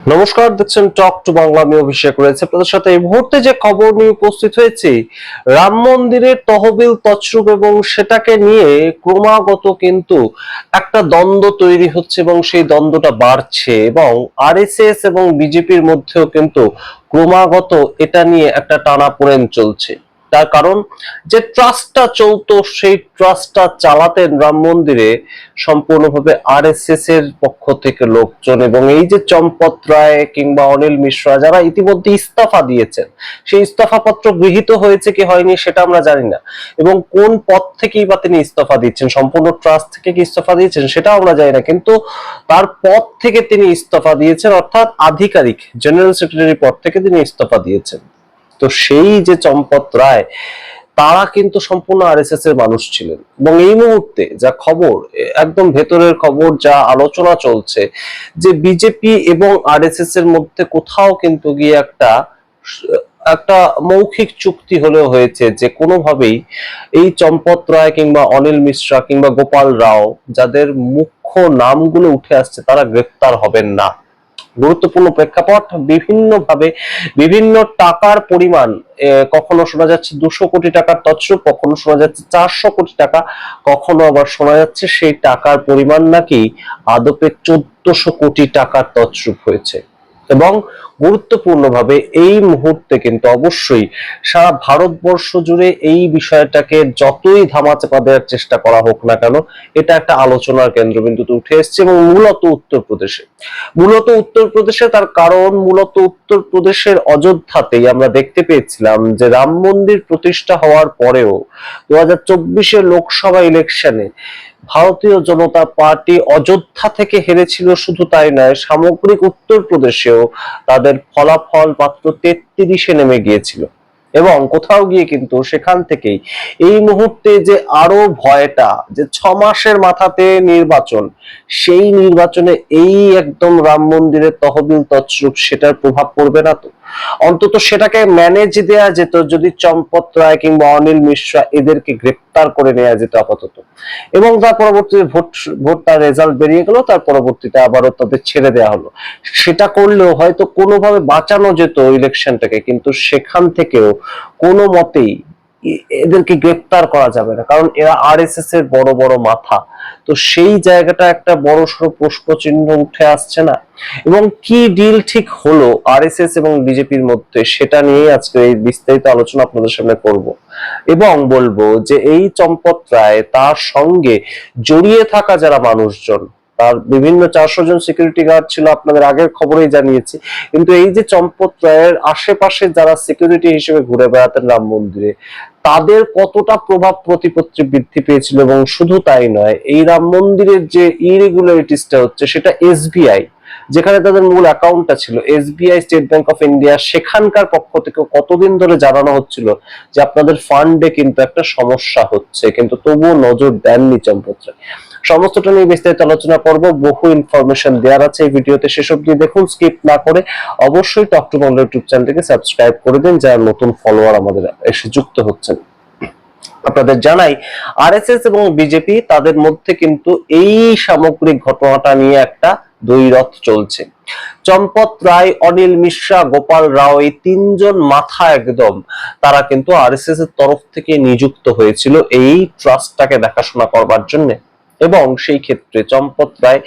নমস্কার, দেখছেন talk to Bangla. আমি অভিষেক রয়েছে আপনাদের সাথে। এই মুহূর্তে যে খবর নিয়ে উপস্থিত হয়েছি, রাম মন্দিরের তহবিল তছরূপ এবং সেটাকে নিয়ে ক্রমাগত কিন্তু একটা দ্বন্দ্ব তৈরি হচ্ছে এবং সেই দ্বন্দ্বটা বাড়ছে এবং আরএসএস এবং বিজেপির মধ্যেও কিন্তু ক্রমাগত এটা নিয়ে একটা টানাপোড়েন চলছে। তার কারণ যে ট্রাস্টটা চলতো সেই ট্রাস্টটা চালাতেন রাম মন্দিরে সম্পূর্ণভাবে আরএসএস এর পক্ষ থেকে লোকজন, এবং এই যে চম্পত রায় কিংবা অনিল মিশ্রা যারা ইতিমধ্যে ইস্তফা দিয়েছেন, সেই ইস্তফা পত্র গৃহীত হয়েছে কি হয়নি সেটা আমরা জানি না, এবং কোন পদ থেকেই বা তিনি ইস্তফা দিচ্ছেন, সম্পূর্ণ ট্রাস্ট থেকে কি ইস্তফা দিয়েছেন সেটাও আমরা জানি না, কিন্তু তার পদ থেকে তিনি ইস্তফা দিয়েছেন, অর্থাৎ আধিকারিক জেনারেল সেক্রেটারি পদ থেকে তিনি ইস্তফা দিয়েছেন। তো সেই যে চম্পত রায়, তারা কিন্তু সম্পূর্ণ আরএসএস এর মানুষ ছিলেন, এবং এই মুহূর্তে যা খবর, একদম ভেতরের খবর, যা আলোচনা চলছে যে বিজেপি এবং আরএসএস এর মধ্যে কোথাও কিন্তু গিয়ে একটা একটা মৌখিক চুক্তি হলেও হয়েছে যে কোনোভাবেই এই চম্পত রায় কিংবা অনিল মিশ্রা কিংবা গোপাল রাও, যাদের মুখ্য নামগুলো উঠে আসছে, তারা গ্রেফতার হবেন না। গুরুত্বপূর্ণ প্রেক্ষাপট, বিভিন্ন ভাবে বিভিন্ন টাকার পরিমাণ, কখনো শোনা যাচ্ছে 200 কোটি টাকার তছরূপ, কখনো শোনা যাচ্ছে 400 কোটি টাকা, কখনো আবার শোনা যাচ্ছে সেই টাকার পরিমাণ নাকি আদপে 1400 কোটি টাকার তছরূপ হয়েছে। এবং গুরুত্বপূর্ণভাবে এই মুহূর্তে কিন্তু অবশ্যই সারা ভারতবর্ষ জুড়ে এই বিষয়টাকে যতই ধামাচাপা দেওয়ার চেষ্টা করা হোক না কেন, এটা একটা আলোচনার কেন্দ্রবিন্দুতে উঠে এসেছে, এবং মূলত উত্তরপ্রদেশে তার কারণ মূলত উত্তরপ্রদেশের অযোধ্যাতেই আমরা দেখতে পেয়েছিলাম যে রাম মন্দির প্রতিষ্ঠা হওয়ার পরেও 2024 লোকসভা ইলেকশনে ভারতীয় জনতা পার্টি অযোধ্যা থেকে হেরেছিল। শুধু তাই নয়, সামগ্রিক উত্তরপ্রদেশেও তাদের ফলাফল মাত্র 33-এ নেমে গিয়েছিল, এবং কোথাও গিয়ে কিন্তু সেখান থেকেই এই মুহূর্তে যে আরো ভয়টা, যে 6 মাসের মাথাতে নির্বাচন, সেই নির্বাচনে এই একদম রাম মন্দিরের তহবিল তছরূপ, সেটার প্রভাব পড়বে না তো? অন্তত সেটাকে ম্যানেজ দেয়া যেত যদি চম্পত রায় কিংবা অনিল মিশ্রা এদেরকে গ্রেপ্তার করে নেওয়া যেত আপাতত, এবং তার পরবর্তীতে ভোটটার রেজাল্ট বেরিয়ে গেল, তার পরবর্তীতে আবারও তাদের ছেড়ে দেওয়া হলো। সেটা করলেও হয়তো কোনোভাবে বাঁচানো যেত ইলেকশনটাকে, কিন্তু সেখান থেকেও কোনো মতেই এদেরকে গ্রেপ্তার করা যাবে না, কারণ এরা আরএসএস এর বড় বড় মাথা। তো সেই জায়গাটা একটা বড় সড় প্রশ্ন চিহ্ন উঠে আসছে না? এবং কি ডিল ঠিক হলো আরএসএস এবং বিজেপির মধ্যে, সেটা নিয়ে আজকে এই বিস্তারিত আলোচনা আপনাদের সামনে করব, এবং বলবো যে এই চম্পত রায়, তার সঙ্গে জড়িয়ে থাকা যারা মানুষজন, তার বিভিন্ন 400 জন সিকিউরিটি গার্ড ছিল, আপনাদের আগের খবরেই জানিয়েছি, কিন্তু এই যে চম্পত রায়ের আশেপাশে যারা সিকিউরিটি হিসেবে ঘুরে বেড়াতেন রাম মন্দিরে, তাদের কতটা প্রভাব প্রতিপত্তি বৃদ্ধি পেয়েছিল। এবং শুধু তাই নয়, এই রাম মন্দিরের যে ইরেগুলারিটিসটা হচ্ছে, সেটা এসবিআই, যেখানে তাদের মূল অ্যাকাউন্টটা ছিল, SBI state bank of India, সেখানকার পক্ষ থেকে কতদিন ধরে জানানো হচ্ছিল যে আপনাদের ফান্ডে কিন্তু একটা সমস্যা হচ্ছে, কিন্তু তবুও নজর দেননি চম্পত রায়। সমস্তটা নিয়ে বিস্তারিত আলোচনা করব, বহু ইনফরমেশন দেওয়ার আছে এই ভিডিওতে, সেসব দিয়ে দেখুন, স্কিপ না করে। অবশ্যই টক টু বাংলা ইউটিউব চ্যানেলটিকে সাবস্ক্রাইব করে দিন, যারা নতুন ফলোয়ার আমাদের এসে যুক্ত হচ্ছেন। আপনাদের জানাই, আরএসএস এবং বিজেপি, তাদের মধ্যে কিন্তু এই সামগ্রিক ঘটনাটা নিয়ে একটা দ্বৈরথ চলছে। চম্পত রায়, অনিল মিশ্রা, গোপাল রাও, এই তিনজন মাথা একদম, তারা কিন্তু আরএসএস এর তরফ থেকে নিযুক্ত হয়েছিল এই ট্রাস্টটাকে দেখাশোনা করবার জন্য, এবং সেই ক্ষেত্রে চম্পত রায়,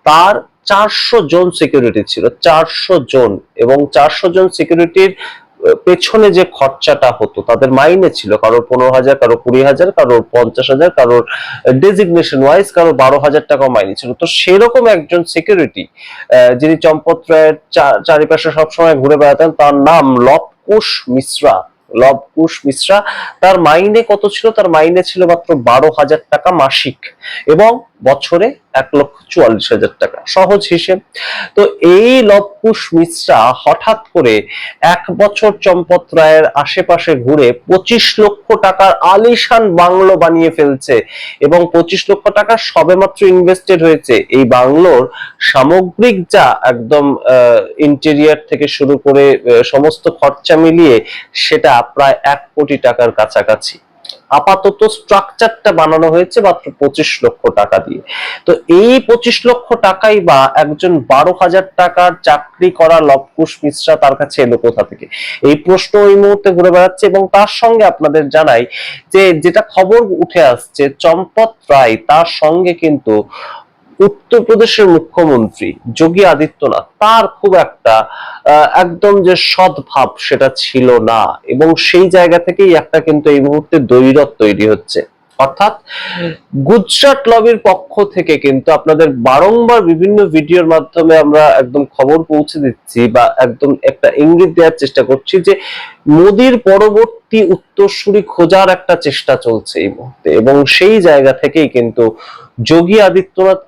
তার 400 জন সিকিউরিটি ছিল, 400 জন, এবং 400 জন সিকিউরিটির পেছনে যে খরচাটা হতো, তাদের মাইনে ছিল কারোর 15,000, কারোর 20,000, কারোর 50,000, কারোর ডেজিগনেশন ওয়াইজ কারোর 12,000 টাকা মাইনে ছিল। তো সেরকম একজন সিকিউরিটি, যিনি চম্পত রায়ের চারিপাশে সবসময় ঘুরে বেড়াতেন, তার নাম লবকুশ মিশ্রা। লবকুশ মিশ্রা, তার মাইনে কত ছিল? তার মাইনে ছিল মাত্র 12,000 টাকা মাসিক, এবং বছরে 1,44,000 টাকা, সহজ হিসেব। তো এই লবকুশ মিশ্রা হঠাৎ করে 1 বছর চম্পত রায়ের আশেপাশে ঘুরে 25 লক্ষ টাকার আলিশান বাংলো বানিয়ে ফেলছে, এবং 25 লক্ষ টাকা সবেমাত্র ইনভেস্টেড হয়েছে এই বাংলোর সামগ্রিক যা একদম ইন্টেরিয়র থেকে শুরু করে সমস্ত খরচা মিলিয়ে সেটা প্রায় 1 কোটি টাকার কাছাকাছি। আপাতত স্ট্রাকচারটা বানানো হয়েছে মাত্র 25 লক্ষ টাকা দিয়ে। তো এই 25 লক্ষ টাকাই বা একজন 12,000 টাকার চাকরি করা লবকুশ মিশ্রা তার কাছে এলো কোথা থেকে, এই প্রশ্ন এই মুহূর্তে ঘুরে বেড়াচ্ছে। এবং তার সঙ্গে আপনাদের জানাই যে যেটা খবর উঠে আসছে, চম্পত রায় তার সঙ্গে কিন্তু উত্তরপ্রদেশের মুখ্যমন্ত্রী যোগী আদিত্যনাথ তার খুব একটা একদম যে সদ্ভাব সেটা ছিল না, এবং সেই জায়গা থেকেই একটা কিন্তু এই মুহূর্তে দ্বৈরথ তৈরি হচ্ছে। অর্থাৎ গুজরাট লবির পক্ষ থেকে কিন্তু আপনাদের বারংবার বিভিন্ন ভিডিওর মাধ্যমে আমরা একদম খবর পৌঁছে দিচ্ছি বা একদম একটা ইঙ্গিত দেওয়ার চেষ্টা করছি যে মোদির পরবর্তী উত্তরসূরি খোঁজার একটা চেষ্টা চলছে এই মুহূর্তে, এবং সেই জায়গা থেকেই কিন্তু যোগী আদিত্যনাথ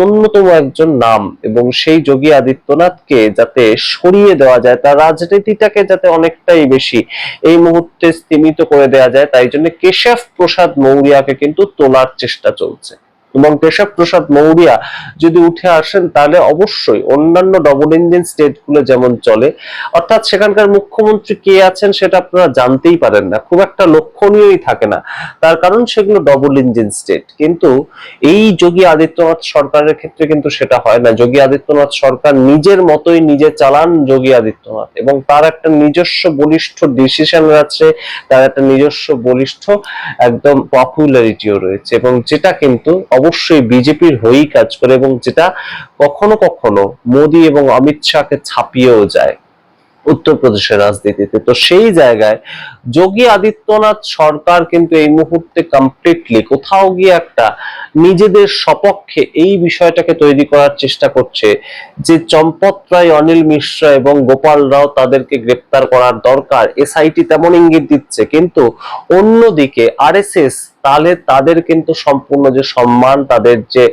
অন্যতম একজন নাম, এবং সেই যোগী আদিত্যনাথকে যাতে সরিয়ে দেওয়া যায়, তার রাজনীতিটাকে যাতে অনেকটাই বেশি এই মুহূর্তে স্তীমিত করে দেওয়া যায়, তাই জন্য কেশব প্রসাদ মৌর্যকে কিন্তু তোলার চেষ্টা চলছে। এবং কেশব প্রসাদ মৌর্য যদি উঠে আসেন তাহলে অবশ্যই অন্যান্য ডবল ইঞ্জিন স্টেট গুলো যেমন চলে, অর্থাৎ সেখানকার মুখ্যমন্ত্রী কে আছেন সেটা আপনারা জানতেই পারেন না, খুব একটা লক্ষণীয়ই থাকে না, তার কারণ সেগুলো ডবল ইঞ্জিন স্টেট। কিন্তু এই যোগী আদিত্যনাথ সরকারের ক্ষেত্রে কিন্তু সেটা হয় না। যোগী আদিত্যনাথ সরকার নিজের মতোই নিজে চালান যোগী আদিত্যনাথ, এবং তার একটা নিজস্ব বলিষ্ঠ ডিসিশন আছে, তার একটা নিজস্ব বলিষ্ঠ একদম পপুলারিটিও রয়েছে, এবং যেটা কিন্তু অবশ্যই বিজেপির হয়েই কাজ করে, এবং যেটা কখনো কখনো মোদী এবং অমিত শাহকে ছাপিয়েও যায় উত্তরপ্রদেশের রাজনীতিতে। তো সেই জায়গায় যোগী আদিত্যনাথ সরকার কিন্তু এই মুহূর্তে কমপ্লিটলি কোথাও গিয়ে একটা নিজেদের সপক্ষে এই বিষয়টাকে তৈরি করার চেষ্টা করছে যে চম্পত রায়, অনিল মিশ্রা এবং গোপাল রাও তাদেরকে গ্রেপ্তার করার দরকার, এসআইটি তেমন ইঙ্গিত দিচ্ছে। কিন্তু অন্যদিকে আরএসএস তাহলে তাদের কিন্তু সম্পূর্ণ যে সম্মান, তাদের যে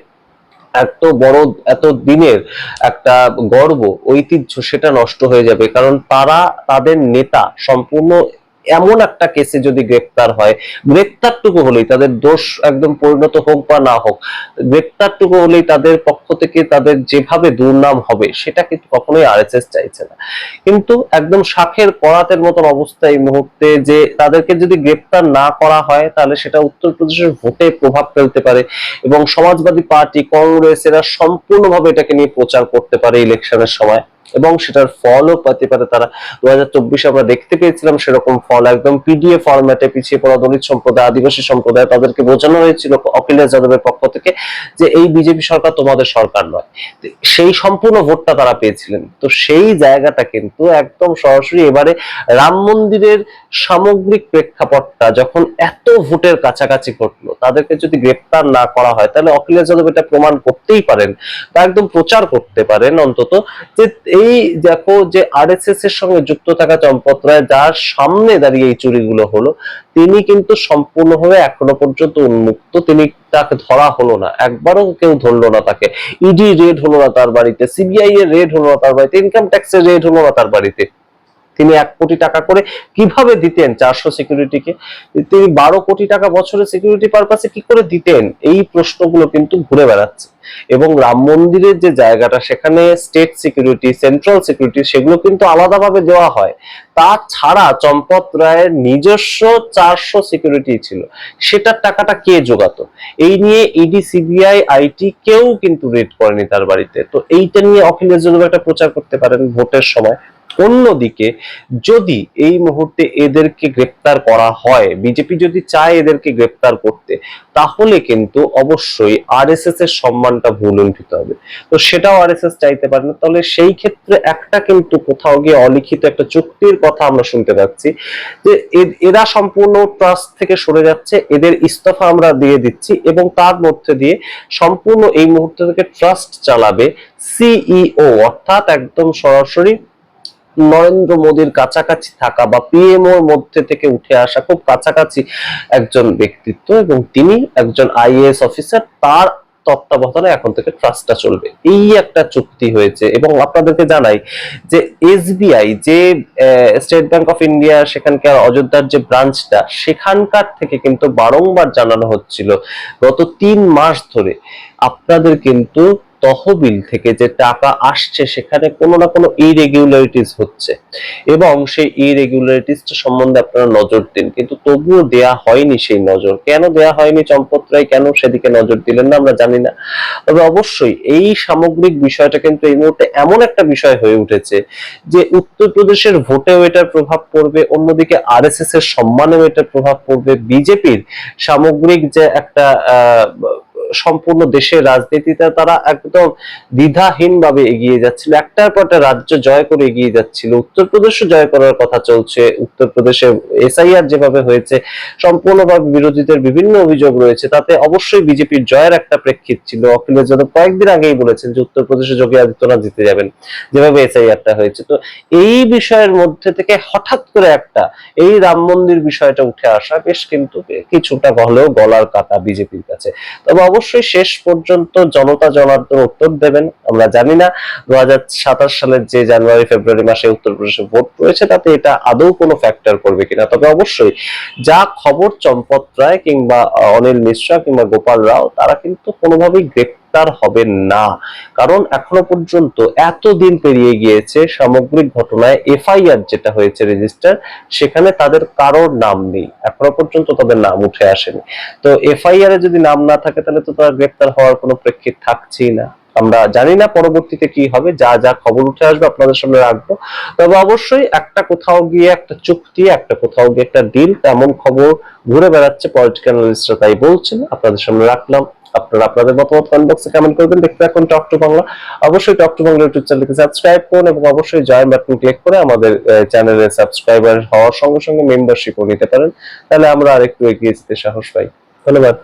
এত বড় এত দিনের একটা গর্ব ঐতিহ্য সেটা নষ্ট হয়ে যাবে, কারণ তারা তাদের নেতা সম্পূর্ণ এমন একটা কেসে যদি গ্রেপ্তার হয়, গ্রেপ্তারটুকু হলেই তাদের দোষ একদম পরিণত হোক বা না হোক, গ্রেপ্তারটুকু হলেই তাদের পক্ষ থেকে তাদের যেভাবে দুর্নাম হবে সেটা কিন্তু কখনোই আরএসএস চাইছে না। কিন্তু একদম শাখের করাতের মতন অবস্থা এই মুহূর্তে, যে তাদেরকে যদি গ্রেপ্তার না করা হয় তাহলে সেটা উত্তরপ্রদেশের ভোটে প্রভাব ফেলতে পারে, এবং সমাজবাদী পার্টি, কংগ্রেস এরা সম্পূর্ণভাবে এটাকে নিয়ে প্রচার করতে পারে ইলেকশনের সময়, এবং সেটার ফলও পেতে পারে তারা। 2024 আমরা দেখতে পেয়েছিলাম সেরকম ফল, একদম পিডিএফ ফরম্যাটে পিছিয়ে পড়া দলিত সম্প্রদায়, আদিবাসী সম্প্রদায় তাদেরকে বোঝানো হয়েছিল অখিলেশ যাদবের পক্ষ থেকে যে এই বিজেপি সরকার তোমাদের সরকার নয়, সেই সম্পূর্ণ ভোটটা তারা পেয়েছিলেন। তো সেই জায়গাটা কিন্তু একদম সরাসরি এবারে রাম মন্দিরের সামগ্রিক প্রেক্ষাপটটা যখন এত ভোটের কাছাকাছি ঘটলো, তাদেরকে যদি গ্রেপ্তার না করা হয় তাহলে অখিলেশ যাদব এটা প্রমাণ করতেই পারেন বা একদম প্রচার করতে পারেন অন্তত, যে এই দেখো যে আরএসএস এর সঙ্গে যুক্ত থাকা চম্পত রায় যার সামনে দাঁড়িয়ে এই চুরিগুলো হলো, তিনি কিন্তু সম্পূর্ণভাবে এখনো পর্যন্ত উন্মুক্ত, তিনি তাকে ধরা হলো না, একবারও কেউ ধরলো না তাকে, ইডি রেড হলো না তার বাড়িতে, সিবিআই এর রেড হলো না তার বাড়িতে, ইনকাম ট্যাক্সের রেড হলো না তার বাড়িতে। তিনি 1 কোটি টাকা করে কিভাবে দিতেন 400 সিকিউরিটিকে, তিনি 12 কোটি টাকা বছরে সিকিউরিটি পারপাসে কি করে দিতেন, এই প্রশ্নগুলো কিন্তু ঘুরে বেড়াচ্ছে। এবং রাম মন্দিরের যে জায়গাটা সেখানে স্টেট সিকিউরিটি, সেন্ট্রাল সিকিউরিটি সেগুলো কিন্তু আলাদাভাবে দেওয়া হয়, তাছাড়া চম্পত রায়ের নিজস্ব 400 সিকিউরিটি ছিল, সেটার টাকাটা কে জোগাতো, এই নিয়ে ইডি, সিবিআই, আইটি কেউ কিন্তু রেড করেনি তার বাড়িতে। তো এইটা নিয়ে অখিলেশ যাদব একটা প্রচার করতে পারেন ভোটের সময়। অন্যদিকে যদি এই মুহূর্তে এদেরকে গ্রেপ্তার করা হয়, বিজেপি যদি চায় এদেরকে গ্রেপ্তার করতে, তাহলে কিন্তু অবশ্যই আরএসএস এর সম্মানটা ভুলুণ্ঠিত হবে। তো সেটাও আরএসএস চাইতে পারে না, তাহলে সেই ক্ষেত্রে একটা কিন্তু কোথাও গিয়ে অলিখিত একটা চুক্তির কথা আমরা শুনতে পাচ্ছি যে এরা সম্পূর্ণ ট্রাস্ট থেকে সরে যাচ্ছে, এদের ইস্তফা আমরা দিয়ে দিচ্ছি, এবং তার মধ্যে দিয়ে সম্পূর্ণ এই মুহূর্ত থেকে ট্রাস্ট চালাবে সিইও, অর্থাৎ একদম সরাসরি নরেন্দ্র মোদীর কাছাকাছি থাকা বা পিএমওর মধ্যে থেকে উঠে আসা খুব কাছাকাছি একজন ব্যক্তিত্ব, এবং তিনি একজন আইএএস অফিসার, তার তত্ত্বাবধানে এখন থেকে ট্রাস্টটা চলবে, এই একটা চুক্তি হয়েছে। এবং আপনাদেরকে জানাই যে এসবিআই যে স্টেট ব্যাংক অফ ইন্ডিয়া সেখানকার অযোধ্যার যে ব্রাঞ্চটা, সেখানকার থেকে কিন্তু বারংবার জানানো হচ্ছিল গত 3 মাস ধরে আপনাদের কিন্তু তহবিল থেকে যে টাকা আসছে সেখানে কোনো না কোনো ইরেগুলারিটিস হচ্ছে, এবং সেই ইরেগুলারিটিস সম্বন্ধে আপনারা নজর দিন। কিন্তু তবুও দেয়া হয়নি সেই নজর। কেন দেয়া হয়নি? চম্পট রায় কেন সেদিকে নজর দিলেন না আমরা জানি না। তবে অবশ্যই এই সামগ্রিক বিষয়টা কিন্তু এই মুহূর্তে এমন একটা বিষয় হয়ে উঠেছে যে উত্তরপ্রদেশের ভোটেও এটার প্রভাব পড়বে, অন্যদিকে আরএসএস এর সম্মানেও এটার প্রভাব পড়বে, বিজেপির সামগ্রিক যে একটা সম্পূর্ণ দেশের রাজনীতিতে তারা একদম দ্বিধাহীন ভাবে এগিয়ে যাচ্ছিল, একটার পর একটা রাজ্য জয় করে এগিয়ে যাচ্ছিল। উত্তরপ্রদেশও জয় করার কথা চলছে। উত্তরপ্রদেশে এসআইআর যেভাবে হয়েছে, সম্পূর্ণভাবে বিরোধীদের বিভিন্ন অভিযোগ রয়েছে, তাতে অবশ্যই বিজেপির জয়ের একটা প্রেক্ষিত ছিল। অখিলেশ যাদব কয়েকদিন আগেই বলেছেন যে উত্তরপ্রদেশে যোগী আদিত্যনাথ জিতে যাবেন, যেভাবে এসআইআরটা হয়েছে। তো এই বিষয়ের মধ্যে থেকে হঠাৎ করে একটা এই রাম মন্দির বিষয়টা উঠে আসা বেশ কিন্তু কিছুটা হলেও গলার কাটা বিজেপির কাছে। তবে অবশ্যই শেষ পর্যন্ত জনতা জনার্দন উত্তর দেবেন। আমরা জানি না 2027 সালের যে জানুয়ারি ফেব্রুয়ারি মাসে উত্তরপ্রদেশে ভোট রয়েছে তাতে এটা আদৌ কোনো ফ্যাক্টর করবে কিনা। তবে অবশ্যই যা খবর, চম্পট রায় কিংবা অনিল মিশ্রা কিংবা গোপাল রাও তারা কিন্তু কোনোভাবেই গ্রেপ্তার হবেন না, কারণ এখনো পর্যন্ত এতদিন পেরিয়ে গিয়েছে, সামগ্রিক ঘটনায় এফআইআর যেটা হয়েছে রেজিস্টার, সেখানে তাদের কারোর নাম নেই, এখনো পর্যন্ত তাদের নাম উঠে আসেনি। তো এফআইআর এ যদি নাম না থাকে তাহলে তো তারা গ্রেপ্তার হওয়ার কোনো প্রেক্ষিত থাকছেই না। আমরা জানি না পরবর্তীতে কি হবে, যা যা খবর উঠে আসবে আপনাদের সামনে রাখবো। তবে অবশ্যই একটা কোথাও গিয়ে একটা চুক্তি, একটা কোথাও গিয়ে একটা ডিল, তেমন খবর ঘুরে বেড়াচ্ছে, পলিটিক্যাল অ্যানালিস্টরা তাই বলছেন, আপনাদের সামনে রাখলাম। আপনারা আপনাদের মতামত কমেন্ট বক্সে কমেন্ট করবেন। দেখতে থাকুন টক টু বাংলা। অবশ্যই টক টু বাংলা ইউটিউব চ্যানেলকে সাবস্ক্রাইব করুন এবং অবশ্যই জয়েন বাটন ক্লিক করে আমাদের চ্যানেলে সাবস্ক্রাইবার হওয়ার সঙ্গে সঙ্গে মেম্বারশিপও নিতে পারেন, তাহলে আমরা আরেকটু এগিয়ে যেতে সাহস পাই। ধন্যবাদ।